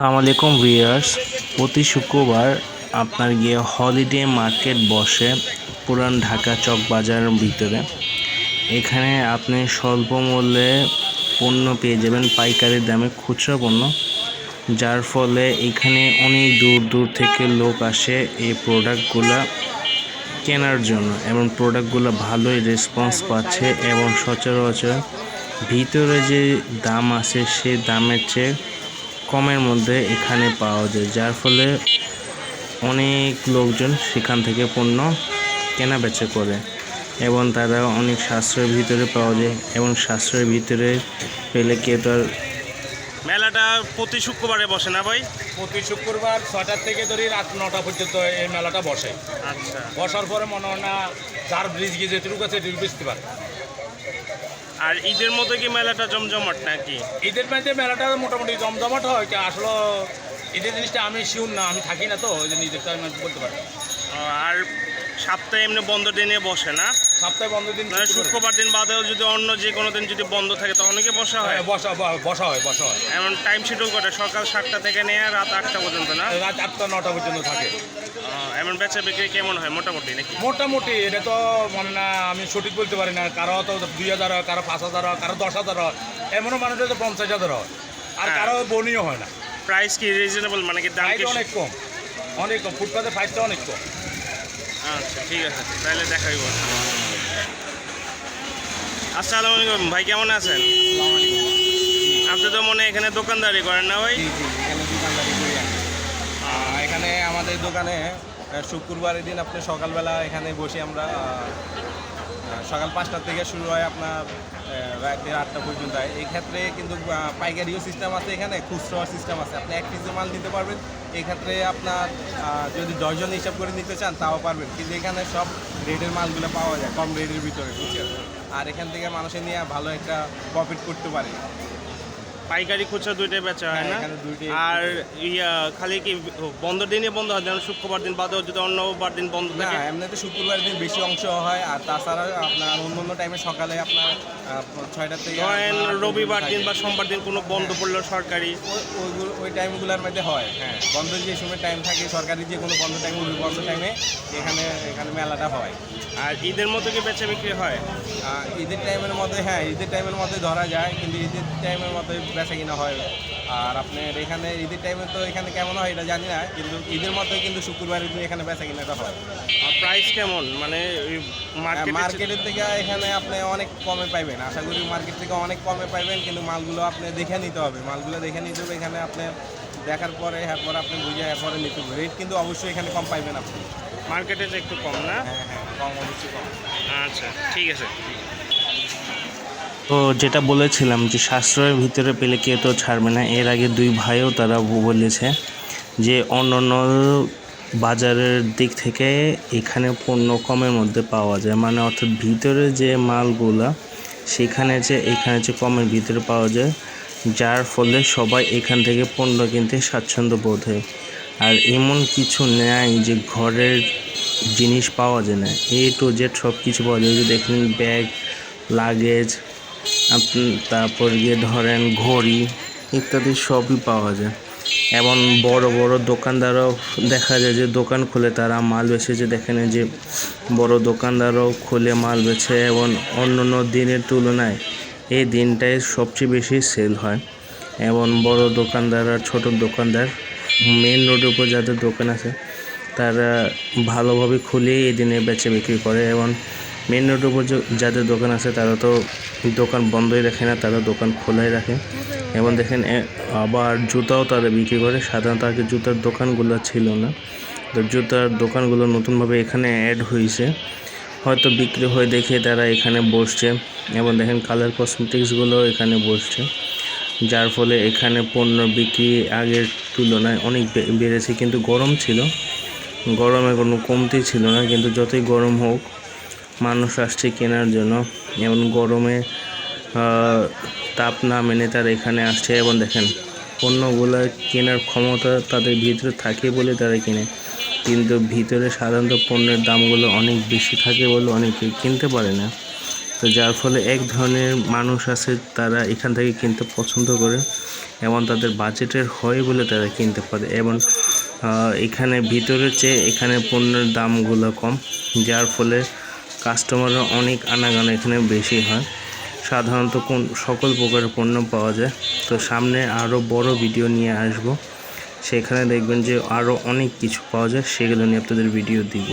আসসালামাইকুম ভিউয়ার্স, প্রতি শুক্রবার আপনার গিয়ে হলিডে মার্কেট বসে পুরান ঢাকা চক বাজারের ভিতরে। এখানে আপনি স্বল্প মূল্যে পণ্য পেয়ে যাবেন, পাইকারি দামে খুচরা পণ্য, যার ফলে এখানে অনেক দূর দূর থেকে লোক আসে এই প্রোডাক্টগুলো কেনার জন্য এবং প্রোডাক্টগুলো ভালোই রেসপন্স পাচ্ছে এবং সচরাচর ভিতরে যে দাম আছে সেই দামের চেয়ে কমের মধ্যে এখানে পাওয়া যায়, যার ফলে অনেক লোকজন সেখান থেকে পণ্য কেনা বেচা করে এবং তারা অনেক সাশ্রয়ের ভিতরে পাওয়া যায় এবং সাশ্রয়ের ভিতরে পেলে কেউ তো আর। মেলাটা প্রতি শুক্রবারে বসে না ভাই? প্রতি শুক্রবার 6টার থেকে ধরি রাত 9টা পর্যন্ত এই মেলাটা বসে। আচ্ছা, বসার পরে মনে হয় না যার ব্রিজ গিয়ে যেটুকু আছে এটুকু বেচতে পারে। আর ঈদের মতো কি মেলাটা জমজমাট নাকি? ঈদের মধ্যে মেলাটা মোটামুটি জমজমাট হয়, আসলে ঈদের জিনিসটা আমি শিউর না, আমি থাকি না, তো ওই জন্য ঈদেরটা আমি বলতে পারি। আর সপ্তাহে এমনি বন্ধ দিনে বসে না? সপ্তাহে বন্ধ দিন মানে শুক্রবার দিন বাদেও যদি অন্য যে কোনো দিন যদি বন্ধ থাকে তখন কি বসা হয়? বসা হয়। এমন টাইম শিডিউল করে সকাল 7টা থেকে নিয়ে রাত 8টা পর্যন্ত না? রাত 8টা 9টা পর্যন্ত থাকে। এমন বেচা বিক্রি কেমন হয় মোটামুটি নাকি? মোটামুটি এটা তো মানে না, আমি সঠিক বলতে পারি না। কারো তো 2000 হয়, কারো 5000 হয়, কারো 10,000 হয়, এমনও মানুষের তো 50,000 হয়, আর কারো বনিও হয় না। প্রাইস কি রিজনেবল, মানে কি দাম কি? অনেক কম, অনেক কম। ফুটপাতের প্রাইসটা অনেক কম। আচ্ছা, ঠিক আছে, তাহলে দেখাই বল। আসসালামু আলাইকুম ভাই, কেমন আছেন? আপনি তো মনে হয় এখানে দোকানদারি করেন না ভাই? জি জি, এখানে দোকানদারি করি আমি। এখানে আমাদের দোকানে শুক্রবারের দিন আপনি সকালবেলা এখানে বসে আমরা সকাল 5টা থেকে শুরু হয় আপনার রাতের 8টা পর্যন্ত হয়। এই ক্ষেত্রে কিন্তু পাইকারিও সিস্টেম আছে, এখানে খুচরো সিস্টেম আছে। আপনি এক পিসে মাল নিতে পারবেন, এই ক্ষেত্রে আপনার যদি 10 জন হিসাব করে নিতে চান তাও পারবেন, কিন্তু এখানে সব রেটের মালগুলো পাওয়া যায় কম রেটের ভিতরে, বুঝছেন? আর এখান থেকে মানুষের নিয়ে ভালো একটা প্রফিট করতে পারে। পাইকারি খুচরা দুইটাই বেচা হয় না? এখানে দুইটাই। আর খালি কি বন্ধ দিনে বন্ধ হয়, যেমন শুক্রবার দিন বাদেও যদি অন্য বার দিন বন্ধ না, থাকে? এমনিতে শুক্রবার দিন বেশি অংশ হয়, আর তাছাড়া আপনার অন্য টাইমে সকালে আপনার 6টা থেকে ধরেন আপনার রবিবার দিন থাকে। বা সোমবার দিন কোনো বন্ধ পড়লো সরকারি? ওই টাইমগুলোর মধ্যে হয়, হ্যাঁ। বন্ধ যে সময় টাইম থাকে সরকারি, যে কোনো বন্ধ টাইমে, ওই বন্ধ টাইমে এখানে মেলাটা হয়। আর ঈদের মতো কি বেচা বিক্রি হয়? ঈদের টাইমের মধ্যে, হ্যাঁ, ঈদের টাইমের মধ্যে ধরা যায়, কিন্তু ঈদের টাইমের মধ্যে বেচা কিনা হয়। আর আপনার এখানে ঈদের টাইমে তো এখানে কেমন হয় এটা জানি না, কিন্তু ঈদের মধ্যে কিন্তু শুক্রবারের দিন এখানে বেচা কিনাটা হয়। আর প্রাইস কেমন, মানে মার্কেটের থেকে এখানে আপনি অনেক কমে পাইবেন, আশা করি মার্কেট থেকে অনেক কমে পাইবেন, কিন্তু মালগুলো আপনি দেখে নিতে হবে। এখানে আপনি দেখার পরে এরপর আপনি বুঝে এরপরে নিতে হবে। রেট কিন্তু অবশ্যই এখানে কম পাইবেন আপনি। মার্কেটে যে একটু কম না? হ্যাঁ হ্যাঁ, কম, অবশ্যই কম। আচ্ছা, ঠিক আছে। তো যেটা বলেছিলাম যে সাশ্রয়ের ভিতরে পেলে কেউ তো ছাড়বে না, এর আগে দুই ভাইও তারা বলেছে যে অন্যান্য বাজারের দিক থেকে এখানে পণ্য কমের মধ্যে পাওয়া যায়, মানে অর্থাৎ ভিতরে যে মালগুলা সেখানে যে এখানে যে কমের ভিতরে পাওয়া যায়, যার ফলে সবাই এখান থেকে পণ্য কিনতে স্বাচ্ছন্দ্য বোধ হয়। আর এমন কিছু নেই যে ঘরের জিনিস পাওয়া যায় না, টু জেড সব কিছু পাওয়া যায়। যে দেখেন ব্যাগ, লাগেজ, তারপর গিয়ে ধরেন ঘড়ি ইত্যাদি সবই পাওয়া যায়। এবং বড় বড় দোকানদারও দেখা যায় যে দোকান খুলে তারা মাল বেচে, যে দেখেন যে বড় দোকানদারও খুলে মাল বেচে এবং অন্য দিনের তুলনায় এই দিনটায় সবচেয়ে বেশি সেল হয়। এবং বড় দোকানদার আর ছোট দোকানদার মেন রোডের উপর যাদের দোকান আছে তারা ভালোভাবে খুলে এই দিনে বেচে বিক্রি করে, এবং মেন রোডের উপর যাদের দোকান আছে তারা তো দোকান বন্ধই রাখে না, তারা দোকান খোলাই রাখে। এবং দেখেন আবার জুতাও তারা বিক্রি করে। সাধারণত আগে জুতার দোকানগুলো ছিল না, তো জুতার দোকানগুলো নতুনভাবে এখানে অ্যাড হয়েছে, হয়তো বিক্রি হয়ে দেখে তারা এখানে বসছে। এবং দেখেন কালার কসমেটিক্সগুলো এখানে বসছে, যার ফলে এখানে পণ্য বিক্রি আগের তুলনায় অনেক বেড়েছে। কিন্তু গরম ছিল, গরমে কোনো কমতি ছিল না, কিন্তু যতই গরম হোক মানুষ আসছে কেনার জন্য, এবং গরমে তাপ না মেনে তারা এখানে আসছে। এবং দেখেন পণ্যগুলো কেনার ক্ষমতা তাদের ভিতরে থাকে বলে তারা কিনে, কিন্তু ভিতরে সাধারণত পণ্যের দামগুলো অনেক বেশি থাকে বলে অনেকে কিনতে পারে না। তো যার ফলে এক ধরনের মানুষ আছে তারা এখান থেকে কিনতে পছন্দ করে এবং তাদের বাজেটের হয় বলে তারা কিনতে পারে। এবং এখানে ভিতরের চেয়ে এখানে পণ্যের দামগুলো কম, যার ফলে কাস্টমাররা অনেক আনাগোনা এখানে বেশি হয়। সাধারণত সকল প্রকারের পণ্য পাওয়া যায়। তো সামনে আরও বড় ভিডিও নিয়ে আসব, সেখানে দেখবেন যে আরও অনেক কিছু পাওয়া যায়, সেগুলো নিয়ে আপনাদের ভিডিও দিব।